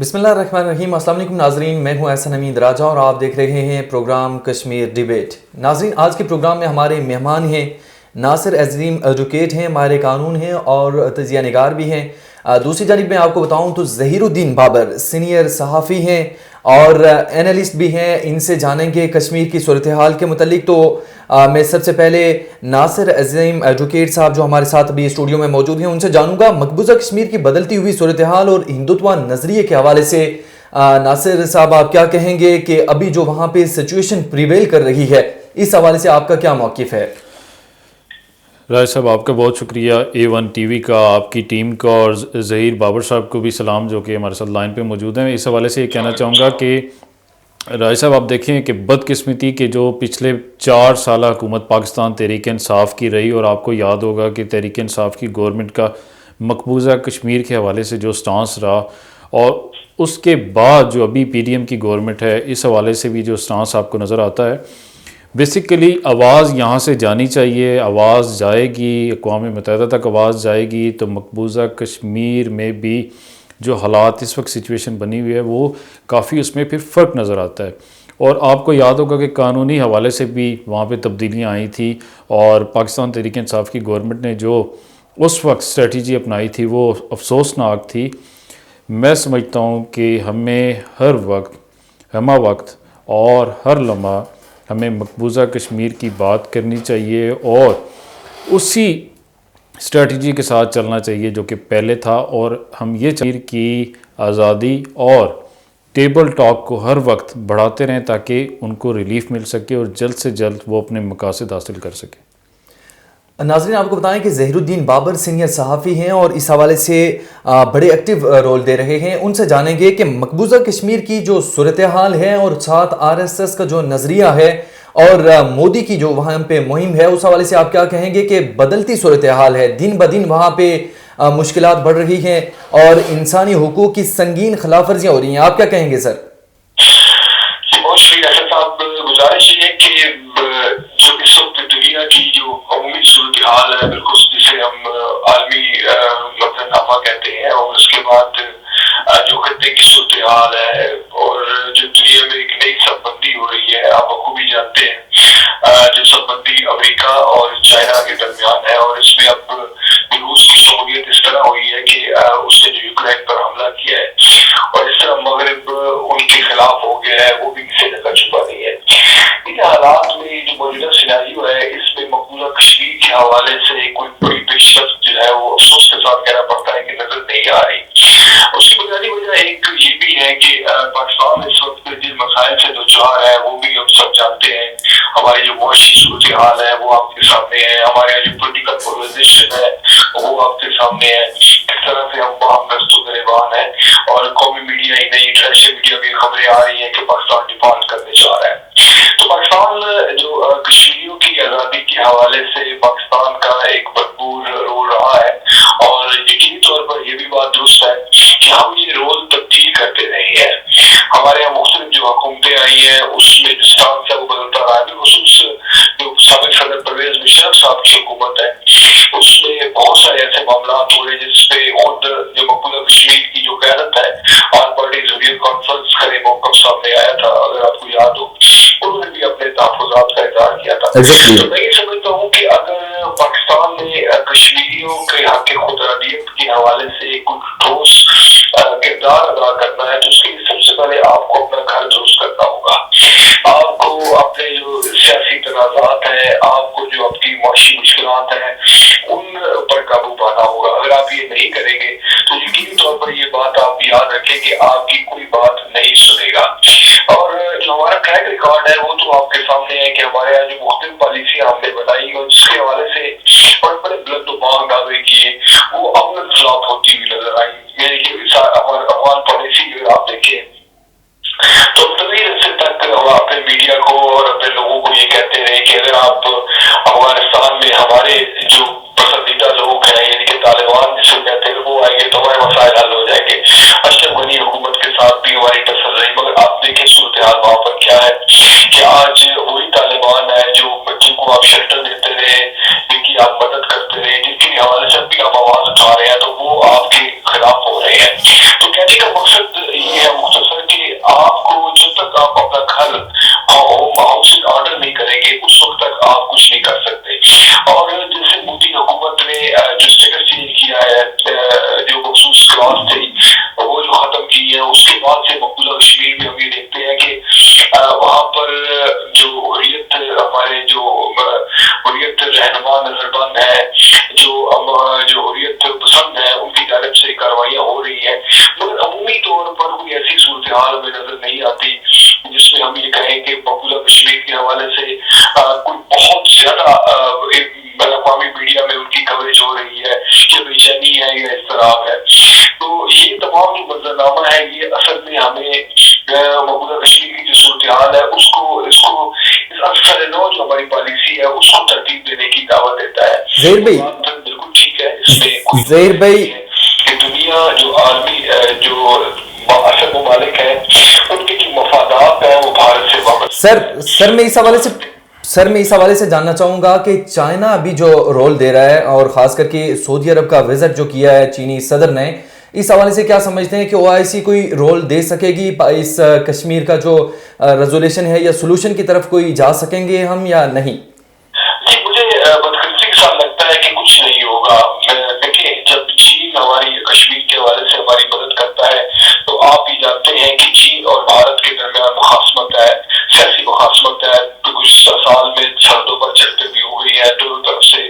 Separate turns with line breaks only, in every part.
بسم اللہ الرحمن الرحیم۔ السلام علیکم ناظرین، میں ہوں احسن امین راجہ اور آپ دیکھ رہے ہیں پروگرام کشمیر ڈیبیٹ۔ ناظرین، آج کے پروگرام میں ہمارے مہمان ہیں ناصر عظیم، ایڈوکیٹ ہیں، ماہر قانون ہیں اور تجزیہ نگار بھی ہیں۔ دوسری جانب میں آپ کو بتاؤں تو ظہیر الدین بابر سینئر صحافی ہیں اور اینالسٹ بھی ہیں۔ ان سے جانیں گے کشمیر کی صورتحال کے متعلق۔ تو میں سب سے پہلے ناصر عظیم ایڈوکیٹ صاحب جو ہمارے ساتھ ابھی اسٹوڈیو میں موجود ہیں ان سے جانوں گا مقبوضہ کشمیر کی بدلتی ہوئی صورتحال اور ہندوتوا نظریے کے حوالے سے۔ ناصر صاحب، آپ کیا کہیں گے کہ ابھی جو وہاں پہ سچویشن پریویل کر رہی ہے، اس حوالے سے آپ کا کیا موقف ہے؟
راج صاحب، آپ کا بہت شکریہ، A1 ٹی وی کا، آپ کی ٹیم کا، اور ظہیر بابر صاحب کو بھی سلام جو کہ ہمارے ساتھ لائن پہ موجود ہیں۔ اس حوالے سے یہ کہنا چاہوں گا کہ راج صاحب آپ دیکھیں کہ بدقسمتی کے جو پچھلے 4 سالہ حکومت پاکستان تحریک انصاف کی رہی، اور آپ کو یاد ہوگا کہ تحریک انصاف کی گورنمنٹ کا مقبوضہ کشمیر کے حوالے سے جو سٹانس رہا، اور اس کے بعد جو ابھی PDM کی گورنمنٹ ہے اس حوالے سے بھی جو سٹانس آپ کو نظر آتا ہے، بیسیکلی آواز یہاں سے جانی چاہیے، آواز جائے گی، اقوام متحدہ تک آواز جائے گی تو مقبوضہ کشمیر میں بھی جو حالات اس وقت سچویشن بنی ہوئی ہے وہ کافی اس میں پھر فرق نظر آتا ہے۔ اور آپ کو یاد ہوگا کہ قانونی حوالے سے بھی وہاں پہ تبدیلیاں آئی تھیں، اور پاکستان تحریک انصاف کی گورنمنٹ نے جو اس وقت اسٹریٹجی اپنائی تھی وہ افسوسناک تھی۔ میں سمجھتا ہوں کہ ہمیں ہر وقت، ہمہ وقت اور ہر لمحہ ہمیں مقبوضہ کشمیر کی بات کرنی چاہیے اور اسی اسٹریٹجی کے ساتھ چلنا چاہیے جو کہ پہلے تھا، اور ہم یہ کشمیر کی آزادی اور ٹیبل ٹاک کو ہر وقت بڑھاتے رہیں تاکہ ان کو ریلیف مل سکے اور جلد سے جلد وہ اپنے مقاصد حاصل کر سکے۔
ناظرین، آپ کو بتائیں کہ ظہیر الدین بابر سینئر صحافی ہیں اور اس حوالے سے بڑے ایکٹیو رول دے رہے ہیں۔ ان سے جانیں گے کہ مقبوضہ کشمیر کی جو صورتحال ہے اور ساتھ RSS کا جو نظریہ ہے اور مودی کی جو وہاں پہ مہم ہے، اس حوالے سے آپ کیا کہیں گے کہ بدلتی صورتحال ہے، دن بدن وہاں پہ مشکلات بڑھ رہی ہیں اور انسانی حقوق کی سنگین خلاف ورزیاں ہو رہی ہیں، آپ کیا کہیں گے سر؟
بہت شکریہ صاحب۔ گزارش یہ ہے کہ جو اس وقت دنیا کی جو عمومی صورتحال ہے، بالکل جسے ہم عالمی منظرنامہ کہتے ہیں، اور اس کے بعد جو خطے کی صورتحال ہے اور جو دنیا میں ایک نئی سب بندی ہو رہی ہے، آپ بھی جانتے ہیں جو سب بندی امریکہ اور چائنا کے درمیان ہے، اور اس میں اب روس کی شمولیت اس طرح ہوئی ہے کہ اس نے جو یوکرین پر حملہ کیا ہے اور اس طرح مغرب ان کے خلاف ہو گیا ہے، وہ بھی کسی جگہ چھپا نہیں ہے۔ ان حالات میں جو موجودہ سیناریو ہے، اس میں مقبوضہ کشمیر کے حوالے سے کوئی بڑی پیش رفت جو ہے وہ افسوس کے ساتھ کہنا پڑتا ہے کہ نظر نہیں آ رہی۔ اس کی بنیادی وجہ ایک یہ بھی ہے کہ پاکستان اس وقت جن مسائل سے دوچار ہے وہ بھی ہم سب جانتے ہیں۔ ہماری جو معاشی صورتحال ہے وہ آپ کے سامنے ہے، ہمارے یہاں جو پولیٹیکل پولرائزیشن ہے وہ آپ کے سامنے ہے، کس طرح سے ہم باہم دست و گریبان ہیں، اور قومی میڈیا ہی نہیں، انٹرنیشنل میڈیا میں خبریں آ رہی ہیں کہ پاکستان ڈیفالٹ کرنے جا رہا ہے۔ تو پاکستان جو کشمیریوں کی آزادی کے حوالے سے پاکستان کا ایک بھرپور رول رہا ہے، اور یقینی طور پر یہ بھی بات درست ہے کہ ہم یہ رول تبدیل کرتے رہے ہیں۔ ہمارے یہاں مختلف جو حکومتیں آئی ہیں اس میں جو سٹانس ہے وہ بدلتا رہا ہے۔ بالخصوص جو سابق صدر پرویز مشرف صاحب کی حکومت ہے اس میں بہت سارے ایسے معاملات ہوئے جس پہ خود جو مقبوضہ کشمیر کی جو قیادت ہے آل پارٹی ویڈیو کانفرنس کا ایک موقف سامنے آیا تھا، اگر آپ کو یاد ہو، انہوں نے بھی اپنے تحفظات کا اظہار کیا تھا۔ تو میں یہ سمجھتا ہوں کہ اگر پاکستان نے کشمیریوں کے حق خود ارادیت کے حوالے سے کچھ ٹھوس کردار ادا کرنا ہے تو اس کے لیے سب سے پہلے آپ کو اپنا گھر درست کرنا ہوگا۔ آپ کو اپنے جو سیاسی تنازعات ہیں، آپ کو جو آپ کی معاشی مشکلات ہیں ان پر قابو پانا ہوگا۔ اگر آپ یہ نہیں کریں گے تو یقینی طور پر یہ بات آپ یاد رکھیں کہ آپ کی کوئی بات نہیں سنے گا۔ اور جو ہمارا ٹریک ریکارڈ ہے وہ تو آپ کے سامنے ہے کہ ہمارے یہاں جو مختلف پالیسیاں ہم نے بنائی اور جس کے حوالے سے بڑے بڑے بلند و بانگ دعوے کیے وہ عمل خلاف ہوتی ہوئی نظر آئی۔ یعنی کہ افغان پالیسی اگر آپ دیکھیں تو طویل عرصے تک اپنے میڈیا کو اور اپنے لوگوں کو یہ کہتے رہے کہ اگر آپ افغانستان میں ہمارے جو پسندیدہ لوگ ہیں یعنی کہ طالبان جسے کہتے ہیں وہ آئیں گے تو ہمارے مسائل حل ہو جائیں گے۔ اشرف غنی حکومت کے ساتھ بھی ہماری ٹسل رہی، مگر آپ دیکھیں صورتحال وہاں پر کیا ہے کہ آج وہی طالبان ہے جو بچوں کو آپ شیلٹر دیتے رہے، جن کی آپ مدد صورتحال ہمیں نظر نہیں آتی جس میں ہم یہ کہیں کہ مقبوضہ کشمیر کے حوالے سے کوئی بہت زیادہ بین الاقوامی میڈیا میں ان کی کوریج ہو رہی ہے کہ بے چینی ہے یا اضطراب ہے. تو یہ تمام جو منظرنامہ ہے یہ اصل میں ہمیں مقبوضہ کشمیر کی جو صورتحال ہے اس اکثر نو جو ہماری پالیسی ہے اس کو ترتیب دینے کی دعوت دیتا ہے.
ظہیر بھائی،
بالکل ٹھیک ہے، اس میں کوئی
ظہیر بھائی
کہ دنیا جو عالمی جو اصل ممالک ہیں ان کے جو مفادات ہیں وہ بھارت سے وابستہ.
سر میں اس حوالے سے جاننا چاہوں گا کہ چائنا ابھی جو رول دے رہا ہے اور خاص کر کے سعودی عرب کا وزٹ جو کیا ہے چینی صدر نے، اس حوالے سے کیا سمجھتے ہیں کہ او آئی سی کوئی رول دے سکے گی اس کشمیر کا جو ریزولوشن ہے یا سولوشن کی طرف کوئی جا سکیں گے ہم یا نہیں؟
جی مجھے بدقسمتی کے ساتھ لگتا ہے کہ کچھ نہیں ہوگا. دیکھیں جب چین ہماری کشمیر کے حوالے سے ہماری مدد کرتا ہے تو آپ بھی جانتے ہیں کہ چین اور بھارت کے درمیان مخاصمت ہے، سیاسی مخاصمت ہے. کچھ سال میں سرحدوں پر جھڑپیں بھی ہو گئی ہیں، دونوں طرف سے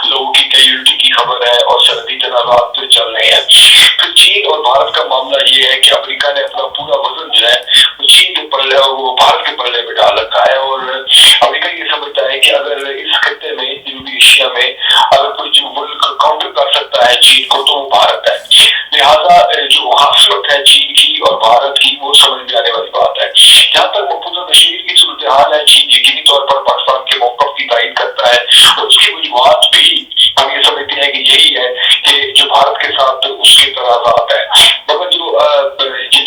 لوگوں کی کیجویلٹی کی خبر ہے اور سرحدی تنازعات چل رہے ہیں. پھر چین اور بھارت کا معاملہ یہ ہے کہ امریکہ نے اپنا پورا وزن جو ہے وہ چین کے پلے وہ بھارت کے پلے میں ڈال رکھا ہے اور امریکہ یہ سمجھتا ہے کہ اگر اس خطے میں جنوبی ایشیا میں اگر کوئی جو ملک کاؤنٹر کر سکتا ہے چین کو تو وہ بھارت ہے. لہٰذا جو مخاصمت ہے چین کی اور بھارت کی وہ سمجھ میں آنے والی بات ہے. جہاں تک مقبوضہ کشمیر کی صورتحال ہے چین یقینی طور پر پاکستان کے موقف کی تائید کرتا ہے اور اس کی وجوہات بھی ہم یہ سمجھتے ہیں کہ یہی ہے کہ جو بھارت کے ساتھ اس کے تنازعات ہے. مگر جو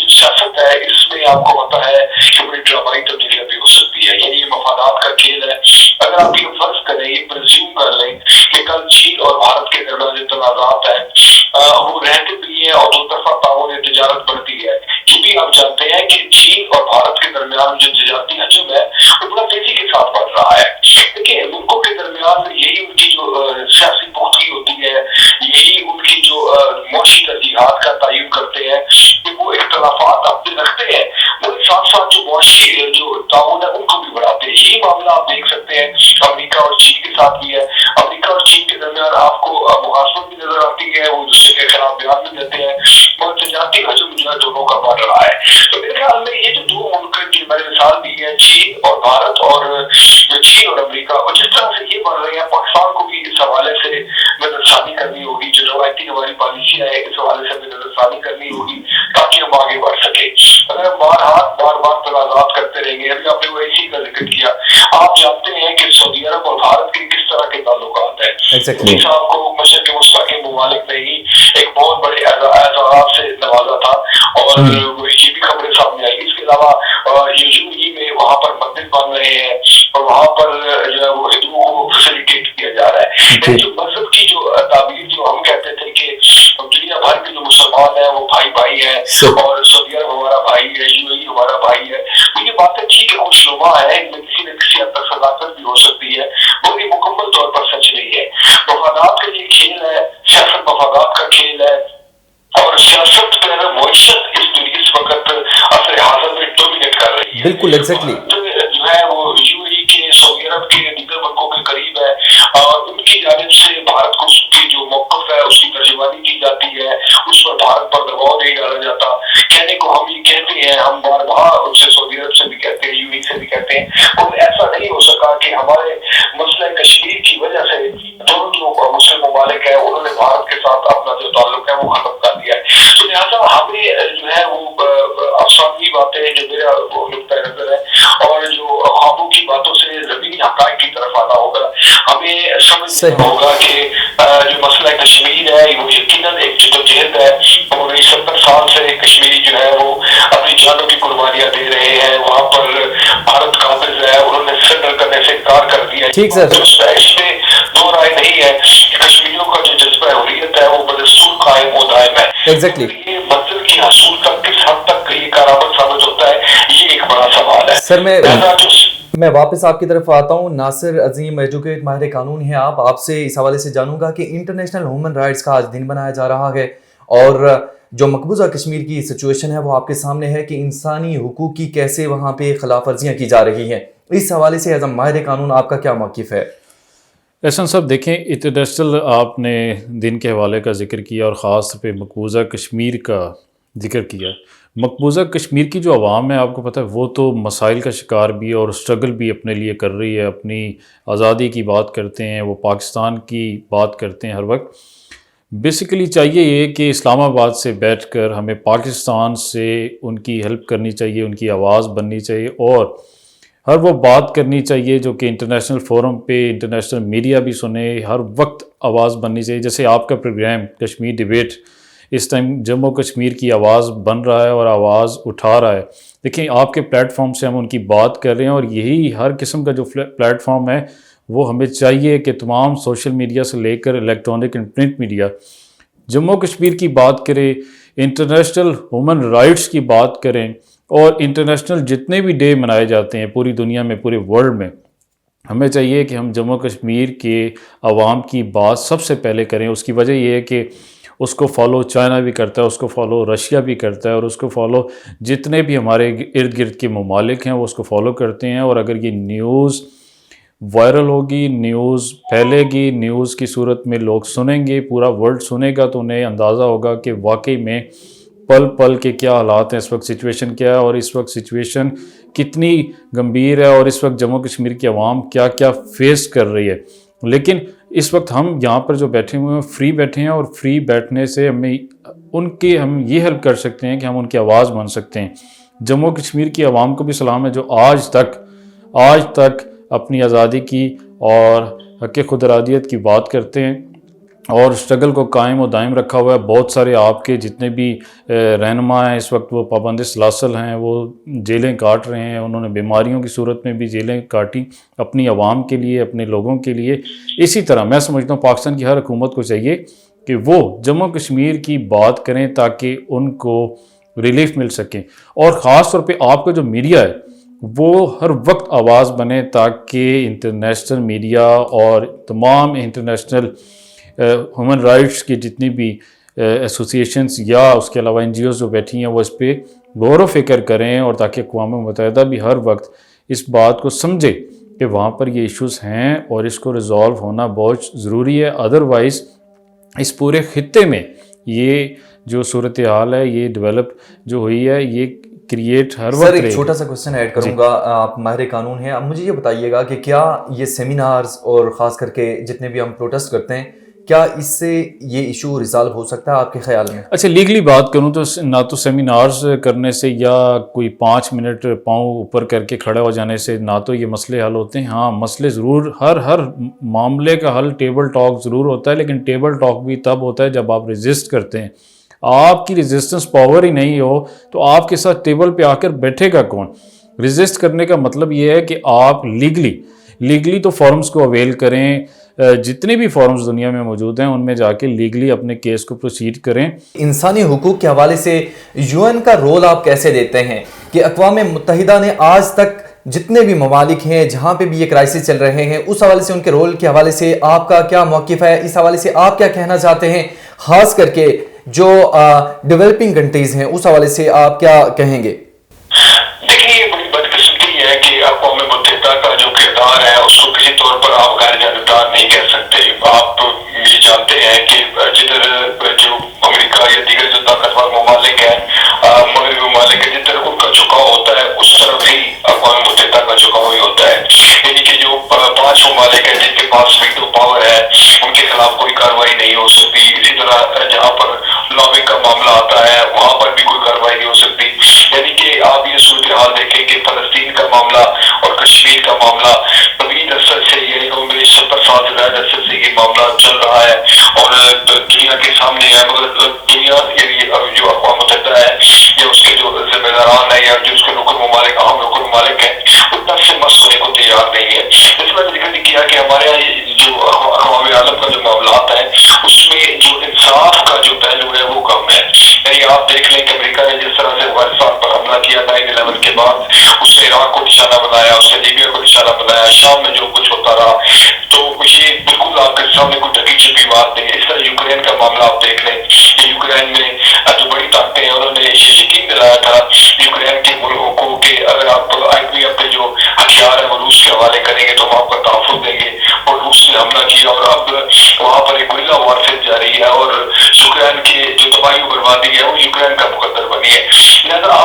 سیاست ہے اس میں آپ کو پتا ہے کہ بڑی ڈرامائی تبدیلیاں بھی ہو سکتی ہے. یعنی یہ مفادات کا کھیل ہے. اگر آپ یہ فرض کریں یہ پرزیوم کر لیں کہ کل چین اور بھارت کے درمیان جو تنازعات ہیں وہ رہتے بھی ہیں اور دو طرفہ تعاون تجارت بڑھتی ہے. یہ بھی آپ جانتے ہیں کہ چین اور بھارت کے درمیان جو تجارتی حجم ہے وہ بڑا تیزی کے ساتھ بڑھ رہا ہے. دیکھیں ملکوں کے درمیان یہی ان کی جو سیاسی پختگی ہوتی ہے، یہی ان کی جو معاشی ترجیحات کا تعین کرتے ہیں کہ وہ اختلافات اپنے رکھتے ہیں مگر ساتھ ساتھ جو معاشی جو تعاون ہے ان کو بھی بڑھاتے ہیں. یہی معاملہ آپ دیکھ سکتے ہیں امریکہ اور چین کے ساتھ بھی ہے. امریکہ اور چین کے درمیان آپ کو مخاصمت بھی نظر آتی ہے، وہ دوسرے کے خلاف بیان بھی دیتے ہیں مگر تجارتی حجم جو ہے دونوں کا بڑھ رہا ہے. تو میرے خیال میں یہ جو دو ملک کی میں نے مثال دی ہے چین اور بھارت اور چین اور امریکہ، اور جس طرح سے یہ بڑھ رہے ہیں پاکستان کو بھی اس حوالے سے نظر ثانی کرنی ہوگی. جو روایتی ہماری پالیسی ہے اس حوالے سے ہمیں نظر ثانی کرنی ہوگی تاکہ ہم آگے بڑھ سکیں. اگر ہم بار بار تنازعات کرتے رہیں گے، ابھی آپ نے وہ اسی کا ذکر کیا، آپ جانتے ہیں کہ سعودی عرب اور بھارت کے کس طرح کے تعلقات ہیں.
Exactly.
صاحب کو مشرق وسطیٰ کے ممالک نے ہی ایک بہت بڑے اعزازات سے نوازا تھا اور یہ بھی خبریں سامنے آئی. اس کے علاوہ یوجوئی میں وہاں پر مندر بن رہے ہیں اور وہاں پر جو ہے وہ ہندوؤں کو فیسیلیٹیٹ کیا جا رہا ہے. جو مذہب کی جو تعبیر جو ہم کہتے تھے کہ دنیا بھر کے جو مسلمان ہیں وہ بھائی بھائی ہیں اور سعودی عرب ہمارا بھائی ہے، یو اے ای ہمارا بھائی ہے، تو یہ باتیں ٹھیک ہے خوشنما ہے، ان میں کسی نہ کسی حد تک صداقت بھی ہو سکتی ہے مگر یہ مکمل طور پر سچ نہیں ہے. مفادات کا یہ کھیل ہے، سیاست مفادات کا کھیل ہے اور سیاست پہ معیشت اس وقت عصر حاضر میں ڈومینیٹ کر رہی ہے.
بالکل ایگزیکٹلی
جو ہے وہ یو اے ای کے سعودی عرب کے دیگر ملکوں کے قریب ہے اور ان کی جانب سے بھارت کو اس کی جو موقف ہے اس کی ترجمانی کی جاتی ہے، اس پر بھارت پر دباؤ نہیں ڈالا جاتا. کہنے کو ہم یہ کہتے ہیں، ہم بار بار ان سے سعودی عرب سے بھی کہتے ہیں، یو اے ای سے بھی کہتے ہیں، اور ایسا نہیں ہو سکا کہ ہمارے مسئلہ کشمیر کی وجہ سے دونوں جو مسلم ممالک ہیں انہوں نے بھارت کے ساتھ اپنا جو تعلق ہے وہ ختم کر دیا ہے. تو لہٰذا ہمیں جو ہے وہ افسانوی باتیں جو میرا وہ نقطۂ نظر ہے اور جو خوابوں کی باتوں سے زمینی حقائق کی طرف آنا ہوگا. ہمیں سمجھنا ہوگا کہ جو مسئلہ کشمیر ہے وہ یقیناً ایک جدوجہد ہے اور 70 سال سے کشمیری جو ہے وہ اپنی جانوں کی قربانیاں دے رہے ہیں. وہاں پر بھارت قابض ہے، انہوں نے سرنڈر کرنے سے انکار کر دیا.
ٹھیک سر،
اس میں دو رائے نہیں ہے کہ کشمیریوں کا جو جذبہ حریت ہے وہ بدستور قائم و دائم ہے.
ایگزیکٹلی
یہ منزل کی حصول تک کس حد تک یہ کارآمد ثابت ہوتا ہے یہ ایک بڑا سوال ہے.
سر میں واپس آپ کی طرف آتا ہوں. ناصر عظیم ایجوکیٹ ماہر قانون ہیں آپ سے اس حوالے سے جانوں گا کہ انٹرنیشنل ہیومن رائٹس کا آج دن منایا جا رہا ہے اور جو مقبوضہ کشمیر کی سچویشن ہے وہ آپ کے سامنے ہے کہ انسانی حقوق کی کیسے وہاں پہ خلاف ورزیاں کی جا رہی ہیں. اس حوالے سے ایز اے ماہر قانون آپ کا کیا موقف ہے؟
احسن صاحب دیکھیں، انٹرنیشنل آپ نے دن کے حوالے کا ذکر کیا اور خاص طور پہ مقبوضہ کشمیر کا ذکر کیا. مقبوضہ کشمیر کی جو عوام ہے آپ کو پتہ ہے وہ تو مسائل کا شکار بھی اور اسٹرگل بھی اپنے لیے کر رہی ہے، اپنی آزادی کی بات کرتے ہیں، وہ پاکستان کی بات کرتے ہیں ہر وقت۔ بیسیکلی چاہیے یہ کہ اسلام آباد سے بیٹھ کر ہمیں پاکستان سے ان کی ہیلپ کرنی چاہیے، ان کی آواز بننی چاہیے اور ہر وہ بات کرنی چاہیے جو کہ انٹرنیشنل فورم پہ انٹرنیشنل میڈیا بھی سنے، ہر وقت آواز بننی چاہیے۔ جیسے آپ کا پروگرام کشمیر ڈیبیٹ اس ٹائم جموں کشمیر کی آواز بن رہا ہے اور آواز اٹھا رہا ہے۔ دیکھیں آپ کے پلیٹ فارم سے ہم ان کی بات کر رہے ہیں اور یہی ہر قسم کا جو پلیٹ فارم ہے وہ ہمیں چاہیے کہ تمام سوشل میڈیا سے لے کر electronic and print media Jammu Kashmir کی بات کریں، انٹرنیشنل ہیومن رائٹس کی بات کریں اور انٹرنیشنل جتنے بھی ڈے منائے جاتے ہیں پوری دنیا میں، پورے ورلڈ میں، ہمیں چاہیے کہ ہم جموں کشمیر کے عوام کی بات سب سے پہلے کریں۔ اس کی وجہ یہ ہے کہ اس کو فالو چائنا بھی کرتا ہے، اس کو فالو رشیا بھی کرتا ہے اور اس کو فالو جتنے بھی ہمارے ارد گرد کے ممالک ہیں وہ اس کو فالو کرتے ہیں۔ اور اگر یہ نیوز وائرل ہوگی، نیوز پھیلے گی، نیوز کی صورت میں لوگ سنیں گے، پورا ورلڈ سنے گا تو انہیں اندازہ ہوگا کہ واقعی میں پل پل کے کیا حالات ہیں، اس وقت سچویشن کیا ہے اور اس وقت سچویشن کتنی گمبھیر ہے اور اس وقت جموں کشمیر کی عوام کیا کیا فیس کر رہی ہے۔ لیکن اس وقت ہم یہاں پر جو بیٹھے ہوئے ہیں فری بیٹھے ہیں اور فری بیٹھنے سے ہم یہ ہیلپ کر سکتے ہیں کہ ہم ان کی آواز بن سکتے ہیں۔ جموں کشمیر کی عوام کو بھی سلام ہے جو آج تک اپنی آزادی کی اور حق خود ارادیت کی بات کرتے ہیں اور اسٹرگل کو قائم و دائم رکھا ہوا ہے۔ بہت سارے آپ کے جتنے بھی رہنما ہیں اس وقت وہ پابند سلاسل ہیں، وہ جیلیں کاٹ رہے ہیں، انہوں نے بیماریوں کی صورت میں بھی جیلیں کاٹی اپنی عوام کے لیے، اپنے لوگوں کے لیے۔ اسی طرح میں سمجھتا ہوں پاکستان کی ہر حکومت کو چاہیے کہ وہ جموں کشمیر کی بات کریں تاکہ ان کو ریلیف مل سکے اور خاص طور پہ آپ کا جو میڈیا ہے وہ ہر وقت آواز بنے تاکہ انٹرنیشنل میڈیا اور تمام انٹرنیشنل ہیومن رائٹس کی جتنی بھی ایسوسیشنز یا اس کے علاوہ NGOs جو بیٹھی ہیں وہ اس پہ غور و فکر کریں اور تاکہ اقوام متحدہ بھی ہر وقت اس بات کو سمجھے کہ وہاں پر یہ ایشوز ہیں اور اس کو ریزالو ہونا بہت ضروری ہے۔ ادروائز اس پورے خطے میں یہ جو صورتحال ہے، یہ ڈیولپ جو ہوئی ہے، یہ کریٹ ہر وقت
سر ایک چھوٹا سا کوسچن ایڈ کروں گا، آپ ماہر قانون ہیں، اب مجھے یہ بتائیے گا کہ کیا یہ سیمینارز اور خاص کر کے جتنے بھی ہم پروٹیسٹ کرتے ہیں کیا اس سے یہ ایشو ریزالو ہو سکتا ہے آپ کے خیال میں؟
اچھا لیگلی بات کروں تو نہ تو سیمینارز کرنے سے یا کوئی 5 منٹ پاؤں اوپر کر کے کھڑا ہو جانے سے نہ تو یہ مسئلے حل ہوتے ہیں۔ ہاں مسئلے ضرور ہر معاملے کا حل ٹیبل ٹاک ضرور ہوتا ہے، لیکن ٹیبل ٹاک بھی تب ہوتا ہے جب آپ ریزسٹ کرتے ہیں۔ آپ کی ریزسٹنس پاور ہی نہیں ہو تو آپ کے ساتھ ٹیبل پہ آ کر بیٹھے گا کون؟ ریزسٹ کرنے کا مطلب یہ ہے کہ آپ لیگلی تو فورمز کو اویل کریں، جتنے بھی فورمز دنیا میں موجود ہیں ان میں جا کے لیگلی اپنے کیس کو پروسیڈ کریں۔
انسانی حقوق کے حوالے سے UN کا رول آپ کیسے دیتے ہیں کہ اقوام متحدہ نے آج تک جتنے بھی ممالک ہیں جہاں پہ بھی یہ کرائسس چل رہے ہیں اس حوالے سے ان کے رول کے حوالے سے آپ کا کیا موقف ہے؟ اس حوالے سے آپ کیا کہنا چاہتے ہیں؟ خاص کر کے جو ڈیولپنگ کنٹریز ہیں اس حوالے سے آپ کیا کہیں گے؟
دیکھیں یہ بڑی بدقسمتی ہے کہ اقوام متحدہ کا جو کردار ہے اس کو کسی طور پر آپ غیر جانبدار نہیں کہہ سکتے۔ آپ یہ جانتے ہیں کہ جدھر جو امریکہ یا دیگر جو طاقتور ممالک ہیں، مغربی ممالک ہیں، جدھر ان کا جھکاؤ ہوتا ہے اس طرف ہی اقوام متحدہ کا جھکاؤ ہی ہوتا ہے۔ یعنی کہ جو 5 ممالک ہیں جن کے پاس ویٹو پاور ہے ان کے خلاف کوئی کارروائی نہیں ہو سکتی۔ اسی طرح جہاں پر لابنگ کا معاملہ آتا ہے وہاں پر بھی کوئی کارروائی نہیں ہو سکتی۔ یعنی کہ آپ یہ صورتحال دیکھیں کہ فلسطین کا معاملہ اور کشمیر کا معاملہ طویل عرصے سے، یعنی 70 سال سے زیادہ عرصے سے یہ معاملہ چل رہا ہے اور دنیا کے سامنے ہے، مگر دنیا یعنی جو اقوام متحدہ ہے یا اس کے جو ذمہ داران ہیں یا جو اس کے رکن ممالک، اہم رکن ممالک ہیں، اتنا سے مس ہونے کو تیار نہیں ہے۔ اس میں ذکر نہیں کیا کہ ہمارے یہاں جو اقوام عالم کا جو معاملات ہے اس میں جو انصاف کا جو پہلو ہے وہ کم ہے۔ یعنی آپ دیکھ لیں کہ امریکہ نے جس طرح سے افغانستان پر حملہ کیا 9/11 کے بعد، اس نے عراق کو نشانہ بنایا، اس نے لیبیا کو نشانہ بنایا، شام میں جو کچھ ہوتا رہا، تو یہ بالکل آپ کے سامنے کوئی ڈھکی چھپی بات نہیں ہے۔ اس طرح یوکرین کا معاملہ آپ دیکھ لیں کہ یوکرین میں جو بڑی طاقتیں ہیں انہوں نے یہ یقین دلایا تھا یوکرین کے ملکوں کو کہ اگر آپ اپنے جو ہتھیار ہیں وہ روس کے حوالے کریں گے تو ہم آپ کا تحفظ دیں گے، اور روس نے حملہ کیا اور اب وہاں پر ایک گریلا وارفیئر جاری ہے اور یوکرین کی جو تباہی و بربادی ہے وہ یوکرین کا مقدر بنی ہے۔ لہٰذا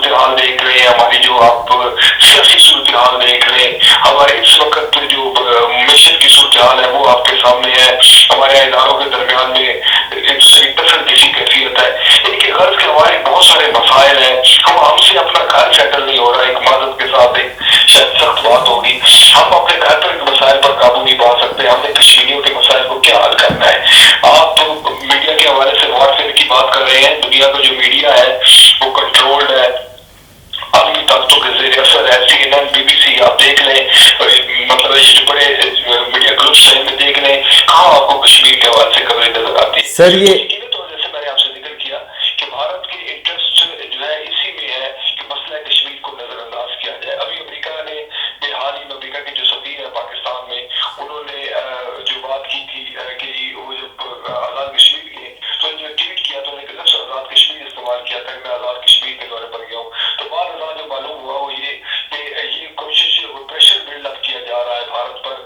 صورتحال دیکھ رہے ہیں, ہماری جو آپ سیاسی صورتحال دیکھ رہے ہیں, ہمارے اس وقت جو معیشت کی صورتحال ہے وہ آپ کے سامنے ہے, ہمارے اداروں کے درمیان میں ایک دوسرے کی کسی کیفیت ہے. ایک غرض کے ہمارے بہت سارے مسائل ہیں, ہم سے اپنا گھر سیٹل نہیں ہو رہا. ایک معذرت کے ساتھ ایک شاید سخت بات ہوگی, ہم اپنے گھر پر مسائل پر قابو نہیں پا سکتے. ہم نے کشمیریوں کے مسائل کو کیا حل کرنا ہے؟ آپ میڈیا کے حوالے سے وارفیئر کی بات کر رہے ہیں. دنیا کا جو میڈیا ہے وہ کنٹرولڈ ہے, عالمی طاقتوں کے زیر اثر ہے. CNN, BBC آپ دیکھ لیں, مطلب جو بڑے میڈیا گروپس ہیں میں دیکھ لیں, کہاں آپ کو کشمیر کے حوالے سے کوریج نظر آتی ہے.
سر یہ
تو جیسے میں نے آپ سے ذکر کیا کہ بھارت کے انٹرسٹ جو ہے اسی میں ہے کہ مسئلہ کشمیر کو نظر انداز کیا جائے. ابھی امریکہ نے حال ہی میں امریکہ کے جو سفیر ہے پاکستان میں, انہوں نے جو بات کی تھی کہ وہ جب آزاد کشمیر کے تو انہوں نے ٹویٹ کیا تو انہوں نے لفظ آزاد کشمیر استعمال کیا تھا کہ میں آزاد کشمیر کے دورے پر گیا ہوں. تو بعد ازاں جو معلوم ہوا وہ یہ کہ یہ کوشش پریشر بلڈ اپ کیا جا رہا ہے بھارت پر.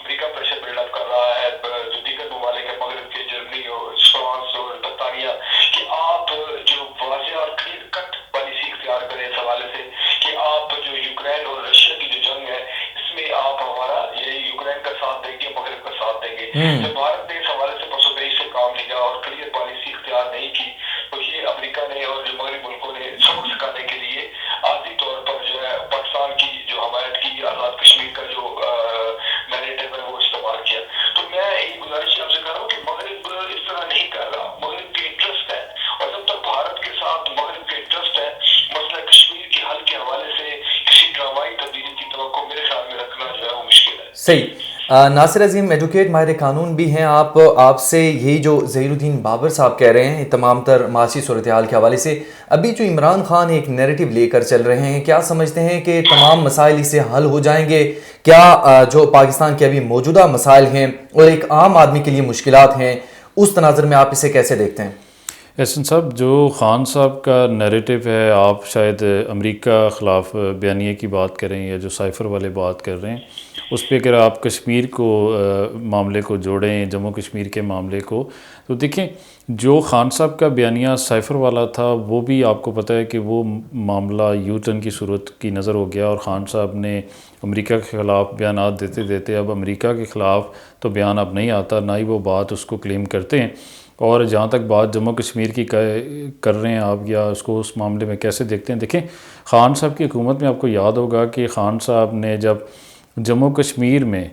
امریکہ پریشر بلڈ اپ کر رہا ہے, جو دیگر ممالک ہیں مغرب کے, جرمنی اور فرانس اور برطانیہ, کہ آپ جو واضح اور کلیئر کٹ پالیسی اختیار کریں اس حوالے سے کہ آپ جو یوکرین اور رشیا کی جو جنگ ہے اس میں آپ ہمارا یہ یوکرین کا ساتھ دیں گے, مغرب کا ساتھ دیں گے. جب بھارت نے اس حوالے سے پسوبئی سے کام لیا اور کلیئر پالیسی اختیار نہیں کی تو یہ امریکہ نے اور جو مغربی ملکوں نے سبق سکھانے کے لیے عارضی طور پر جو ہے پاکستان کی جو حمایت کی, آزاد کشمیر کا جو نیریٹو ہے وہ استعمال کیا. تو میں یہ گزارش آپ سے کر رہا ہوں کہ مغرب اس طرح نہیں کر رہا. مغرب کے انٹرسٹ ہے, اور جب تک بھارت کے ساتھ مغرب کے انٹرسٹ ہے, مسئلہ کشمیر کے حل کے حوالے سے کسی ڈرامائی تبدیلی کی توقع میرے خیال میں رکھنا جو ہے وہ مشکل ہے.
صحیح. ناصر عظیم ایڈوکیٹ ماہر قانون بھی ہیں آپ سے یہی جو ظہیر الدین بابر صاحب کہہ رہے ہیں تمام تر معاشی صورتحال کے حوالے سے, ابھی جو عمران خان ایک نیریٹو لے کر چل رہے ہیں, کیا سمجھتے ہیں کہ تمام مسائل اس سے حل ہو جائیں گے؟ کیا جو پاکستان کے ابھی موجودہ مسائل ہیں اور ایک عام آدمی کے لیے مشکلات ہیں, اس تناظر میں آپ اسے کیسے دیکھتے ہیں؟
احسن صاحب, جو خان صاحب کا نیریٹو ہے, آپ شاید امریکہ خلاف بیانیے کی بات کریں یا جو سائفر والے بات کر رہے ہیں, اس پہ اگر آپ کشمیر کو معاملے کو جوڑیں, جموں کشمیر کے معاملے کو, تو دیکھیں جو خان صاحب کا بیانیہ سائفر والا تھا وہ بھی آپ کو پتہ ہے کہ وہ معاملہ یو ٹرن کی صورت کی نظر ہو گیا, اور خان صاحب نے امریکہ کے خلاف بیانات دیتے دیتے اب امریکہ کے خلاف تو بیان اب نہیں آتا, نہ ہی وہ بات اس کو کلیم کرتے ہیں. اور جہاں تک بات جموں کشمیر کی کر رہے ہیں آپ, یا اس کو اس معاملے میں کیسے دیکھتے ہیں, دیکھیں خان صاحب کی حکومت میں آپ کو یاد ہوگا کہ خان صاحب نے جب جموں کشمیر میں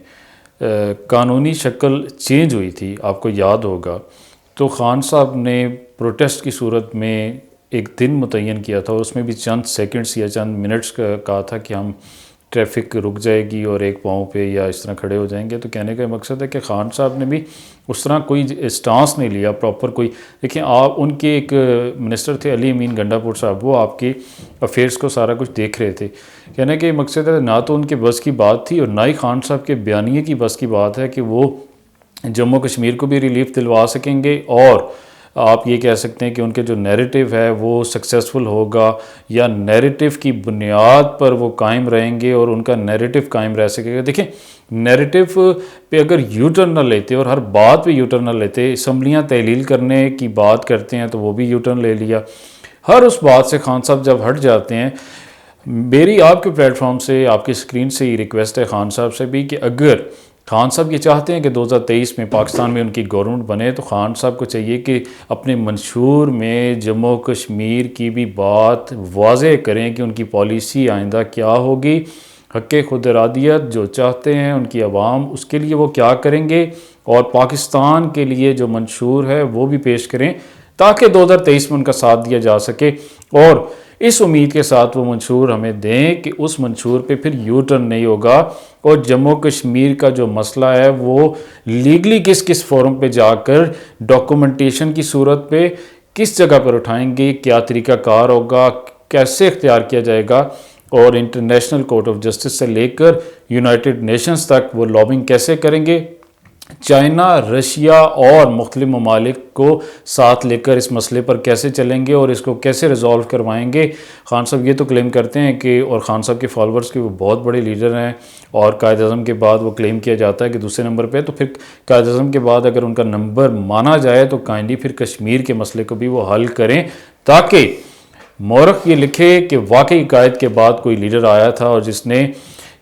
قانونی شکل چینج ہوئی تھی, آپ کو یاد ہوگا, تو خان صاحب نے پروٹیسٹ کی صورت میں ایک دن متعین کیا تھا, اور اس میں بھی چند سیکنڈز یا چند منٹس کا کہا تھا کہ ہم ٹریفک رک جائے گی اور ایک پاؤں پہ یا اس طرح کھڑے ہو جائیں گے. تو کہنے کا مقصد ہے کہ خان صاحب نے بھی اس طرح کوئی اسٹانس نہیں لیا پراپر کوئی. دیکھیں آپ ان کے ایک منسٹر تھے علی امین گنڈا پور صاحب, وہ آپ کے افیئرس کو سارا کچھ دیکھ رہے تھے. کہنے کا یہ مقصد ہے نہ تو ان کے بس کی بات تھی اور نہ ہی خان صاحب کے بیانیے کی بس کی بات ہے کہ وہ جموں کشمیر کو بھی ریلیف دلوا سکیں گے, اور آپ یہ کہہ سکتے ہیں کہ ان کے جو نیریٹو ہے وہ سکسیسفل ہوگا, یا نیریٹو کی بنیاد پر وہ قائم رہیں گے اور ان کا نیریٹو قائم رہ سکے گا. دیکھیں نیریٹو پہ اگر یو ٹرن نہ لیتے اور ہر بات پہ یو ٹرن نہ لیتے, اسمبلیاں تحلیل کرنے کی بات کرتے ہیں تو وہ بھی یو ٹرن لے لیا, ہر اس بات سے خان صاحب جب ہٹ جاتے ہیں. میری آپ کے پلیٹ فارم سے, آپ کی اسکرین سے یہ ریکویسٹ ہے خان صاحب سے بھی کہ اگر خان صاحب یہ چاہتے ہیں کہ 2023 میں پاکستان میں ان کی گورنمنٹ بنے, تو خان صاحب کو چاہیے کہ اپنے منشور میں جموں کشمیر کی بھی بات واضح کریں کہ ان کی پالیسی آئندہ کیا ہوگی, حق خود ارادیت جو چاہتے ہیں ان کی عوام, اس کے لیے وہ کیا کریں گے, اور پاکستان کے لیے جو منشور ہے وہ بھی پیش کریں تاکہ 2023 میں ان کا ساتھ دیا جا سکے. اور اس امید کے ساتھ وہ منشور ہمیں دیں کہ اس منشور پہ پھر یو ٹرن نہیں ہوگا, اور جموں کشمیر کا جو مسئلہ ہے وہ لیگلی کس کس فورم پہ جا کر ڈاکومنٹیشن کی صورت پہ کس جگہ پر اٹھائیں گے, کیا طریقہ کار ہوگا, کیسے اختیار کیا جائے گا, اور انٹرنیشنل کورٹ آف جسٹس سے لے کر یونائٹڈ نیشنز تک وہ لابنگ کیسے کریں گے, چائنا, رشیا اور مختلف ممالک کو ساتھ لے کر اس مسئلے پر کیسے چلیں گے اور اس کو کیسے ریزالو کروائیں گے. خان صاحب یہ تو کلیم کرتے ہیں کہ, اور خان صاحب کے فالورز کے وہ بہت بڑے لیڈر ہیں, اور قائد اعظم کے بعد وہ کلیم کیا جاتا ہے کہ دوسرے نمبر پہ, تو پھر قائد اعظم کے بعد اگر ان کا نمبر مانا جائے تو کائنڈلی پھر کشمیر کے مسئلے کو بھی وہ حل کریں تاکہ مورخ یہ لکھے کہ واقعی قائد کے بعد کوئی لیڈر آیا تھا اور جس نے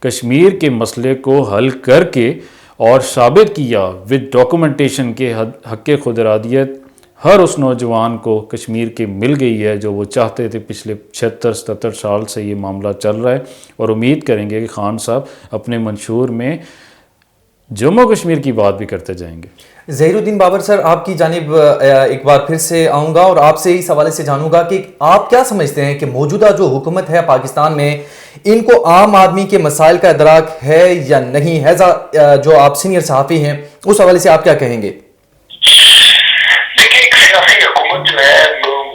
کشمیر کے مسئلے کو حل کر کے اور ثابت کیا ود ڈاکومنٹیشن کے حق خودارادیت ہر اس نوجوان کو کشمیر کے مل گئی ہے جو وہ چاہتے تھے. پچھلے 76-77 سال سے یہ معاملہ چل رہا ہے اور امید کریں گے کہ خان صاحب اپنے منشور میں جموں کشمیر کی بات بھی کرتے جائیں گے.
ظہیر الدین بابر سر، آپ کی جانب ایک بار پھر سے آؤں گا اور آپ سے اس حوالے سے جانوں گا کہ آپ کیا سمجھتے ہیں کہ موجودہ جو حکومت ہے پاکستان میں، ان کو عام آدمی کے مسائل کا ادراک ہے یا نہیں ہے؟ جو آپ سینئر صحافی ہیں اس حوالے سے آپ کیا کہیں گے؟
دیکھیں، ایک سیاسی حکومت جو ہے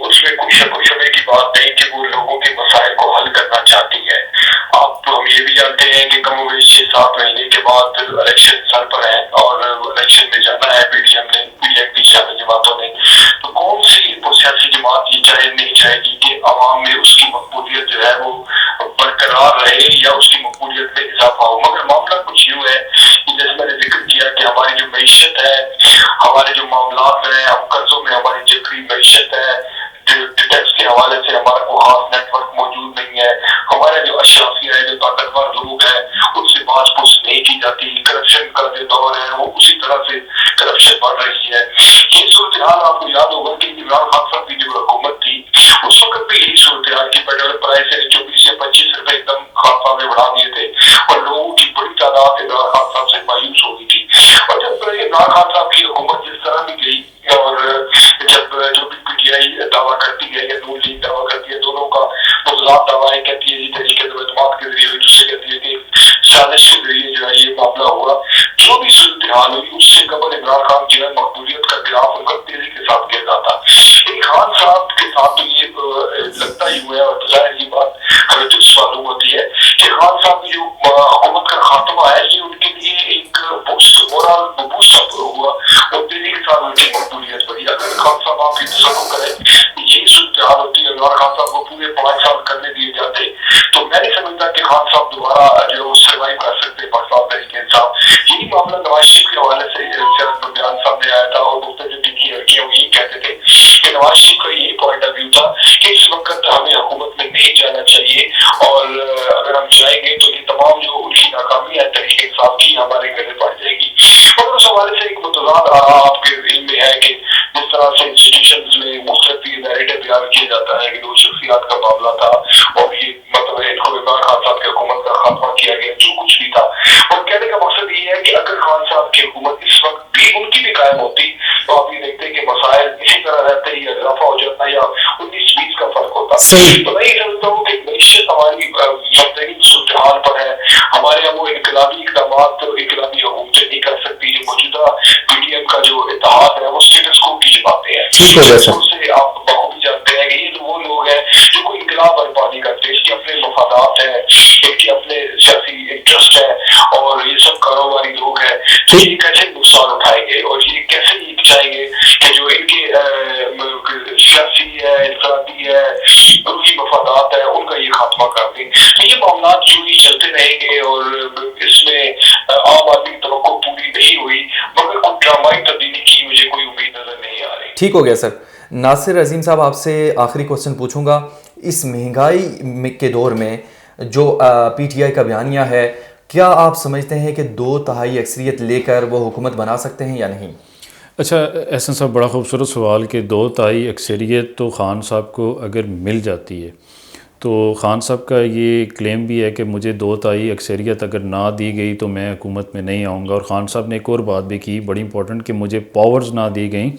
اس میں کوئی شک و شبے کی بات نہیں کہ وہ لوگوں کے مسائل کو حل کرنا چاہتی ہے. آپ ہم یہ بھی جانتے ہیں کہ کم و بیش 6-7 مہینے کے بعد الیکشن سر پر ہے اور الیکشن میں جانا ہے پی ڈی ایم نے، پی ڈی ایم کی سیاسی جماعتوں نے. تو کون سی سیاسی جماعت یہ چاہے نہیں چاہے گی کہ عوام میں اس کی مقبولیت جو ہے وہ برقرار رہے یا اس کی مقبولیت میں اضافہ ہو. مگر معاملہ کچھ یوں ہے کہ جیسے میں نے ذکر کیا کہ ہماری جو معیشت ہے، ہمارے جو معاملات ہیں، ہم قرضوں میں ہماری جبری معیشت ہے، ٹیکس کے حوالے سے ہمارا کوئی خاص نیٹ ورک موجود نہیں ہے، ہمارے جو اشرافیہ ہے، جو طاقتور لوگ ہیں، ان سے بات پوچھ نہیں کی جاتی، کرپشن کا جو دور ہے وہ اسی طرح سے کرپشن بڑھ رہی ہے. یہ صورتحال آپ کو یاد ہوگا کہ عمران خان صاحب کی جو حکومت تھی اس وقت بھی یہی صورتحال کی پیٹرول پرائس 24 یا 25 روپے ایک دم خان صاحب نے بڑھا دیے تھے اور لوگوں کی بڑی تعداد عمران خان صاحب سے مایوس ہو گئی تھی. اور جب عمران خان صاحب کی حکومت جس طرح بھی گئی اور جب جو بھی پی ٹی آئی دعویٰ کرتی ہے یا نون لیگ دعویٰ کرتی ہے، دونوں کا متضاد دعویٰ کہتی ہے جی طریقے سے اعتماد کے ذریعے ہوئی، دوسرے کہتی ہے کہ سازش کے ذریعے جو ہے یہ معاملہ ہوا. جو بھی صورتحال ہوئی اس سے قبل عمران خان کی مقبولیت کا گراف ان کا تیزی کے ساتھ گرتا تھا. خان صاحب کے ساتھ تو یہ لگتا ہی ہوا ہے اور ظاہر یہ بات ہمیں جو معلوم ہوتی ہے کہ خان صاحب کی جو حکومت کا خاتمہ ہے یہ ان کے لیے ایک مورال بوسٹ اپ ہوا اور تیزی کے ساتھ ان کی مقبولیت بڑھی. اگر خان صاحب آپ کی تصور کریں یہی صورتحال ہوتی ہے، عمران خان صاحب کو پورے 5 سال کرنے دیے جاتے تو میں نہیں سمجھتا کہ خان صاحب دوبارہ جو سروائیو کر سکتے پاکستان تحریک انصاف. یہی معاملہ نواز شریف کے حوالے سے سیاست میں بیان سامنے آیا تھا اور مختلف کی لڑکیاں وہ یہی کہتے تھے کہ نواز شریف کا یہی پوائنٹ آف ویو تھا کہ اس وقت ہمیں حکومت میں نہیں جانا چاہیے اور اگر ہم جائیں گے تو یہ تمام جو ان کی ناکامی ہے تحریک انصاف کی ہمارے گلے پڑ جائے گی. مگر اس حوالے سے ایک متضاد آپ کے علم میں ہے کہ جس طرح سے انسٹیٹیوشنز میں مختلف نیریٹو بیان کیا جاتا ہے کہ 2 شخصیات کا معاملہ تھا اور یہ مطلب ان کو عمران خان صاحب کی حکومت کا خاتمہ کیا گیا، جو کچھ بھی تھا. اور کہنے کا مقصد یہ ہے کہ اگر خان صاحب کی حکومت اس وقت بھی ان کی بھی قائم ہوتی تو آپ یہ دیکھتے کہ مسائل اسی طرح رہتے یا اضافہ ہو جاتا یا 19-20 کا فرق ہوتا. تو میں یہ سمجھتا ہوں کہ معیشت ہماری مبتنی صورتحال پر ہے. ہمارے یہاں وہ انقلابی اقدامات تو انقلابی حکومتیں نہیں کر سکتی. جو موجودہ پی ڈی ایم کا جو اتحاد ہے وہ اسٹیٹس کو کی جو باتیں ہیں سے آپ بخوبی جانتے ہیں کہ یہ تو وہ لوگ ہیں جو کوئی انقلاب برپا نہیں کرتے. اس کے اپنے مفادات ہیں، ان کے اپنے سیاسی انٹرسٹ ہے اور یہ سب کاروباری لوگ ہیں. تو یہ کیسے نقصان اٹھائیں گے اور یہ کیسے یہ چاہیں گے کہ جو ان کے سیاسی ہے، انفرادی ہے، روحی مفادات ہے ان کا یہ خاتمہ کر دیں. تو یہ معاملات جو ہی چلتے رہیں گے اور اس میں عام آدمی کی توقع پوری نہیں ہوئی مگر کوئی ڈرامائی تبدیلی کی مجھے کوئی امید نظر نہیں آ رہی.
ٹھیک ہو گیا سر. ناصر عظیم صاحب آپ سے آخری کوشچن پوچھوں گا. اس مہنگائی کے دور میں جو پی ٹی آئی کا بیانیہ ہے، کیا آپ سمجھتے ہیں کہ 2/3 اکثریت لے کر وہ حکومت بنا سکتے ہیں یا نہیں؟
اچھا احسن صاحب، بڑا خوبصورت سوال کہ 2/3 اکثریت تو خان صاحب کو اگر مل جاتی ہے تو خان صاحب کا یہ کلیم بھی ہے کہ مجھے 2/3 اکثریت اگر نہ دی گئی تو میں حکومت میں نہیں آؤں گا. اور خان صاحب نے ایک اور بات بھی کی بڑی امپورٹنٹ کہ مجھے پاورز نہ دی گئیں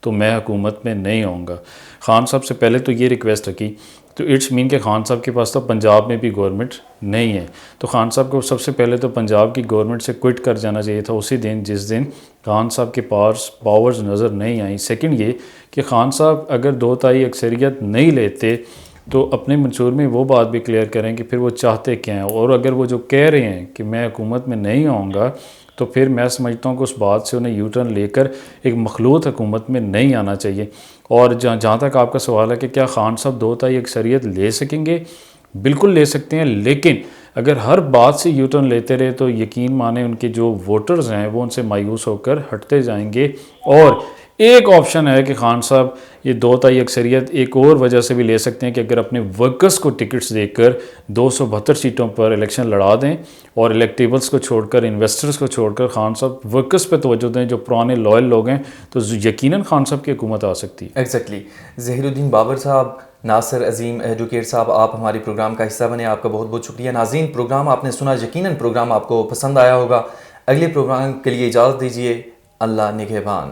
تو میں حکومت میں نہیں آؤں گا. خان صاحب سے پہلے تو یہ ریکویسٹ رکھی تو اٹس مین کہ خان صاحب کے پاس تو پنجاب میں بھی گورنمنٹ نہیں ہے. تو خان صاحب کو سب سے پہلے تو پنجاب کی گورنمنٹ سے کوئٹ کر جانا چاہیے تھا اسی دن جس دن خان صاحب کے پاس پاورز نظر نہیں آئیں. سیکنڈ یہ کہ خان صاحب اگر 2/3 اکثریت نہیں لیتے تو اپنے منشور میں وہ بات بھی کلیئر کریں کہ پھر وہ چاہتے کیا ہیں. اور اگر وہ جو کہہ رہے ہیں کہ میں حکومت میں نہیں آؤں گا تو پھر میں سمجھتا ہوں کہ اس بات سے انہیں یو ٹرن لے کر ایک مخلوط حکومت میں نہیں آنا چاہیے. اور جہاں تک آپ کا سوال ہے کہ کیا خان صاحب 2/3 اکثریت لے سکیں گے، بالکل لے سکتے ہیں. لیکن اگر ہر بات سے یو ٹرن لیتے رہے تو یقین مانیں ان کے جو ووٹرز ہیں وہ ان سے مایوس ہو کر ہٹتے جائیں گے اور ایک آپشن ہے کہ خان صاحب یہ 2 تائی اکثریت ایک اور وجہ سے بھی لے سکتے ہیں کہ اگر اپنے ورکرز کو ٹکٹس دے کر 272 سیٹوں پر الیکشن لڑا دیں اور الیکٹیبلز کو چھوڑ کر انویسٹرز کو چھوڑ کر خان صاحب ورکرز پہ توجہ دیں جو پرانے لائل لوگ ہیں تو یقیناً خان صاحب کی حکومت آ سکتی ہے.
ایگزیکٹلی. ظہیر الدین بابر صاحب، ناصر عظیم ایڈوکیٹ صاحب، آپ ہمارے پروگرام کا حصہ بنے، آپ کا بہت بہت شکریہ. ناظرین، پروگرام آپ نے سنا، یقیناً پروگرام آپ کو پسند آیا ہوگا. اگلے پروگرام کے لیے اجازت دیجیے. اللہ نگہبان.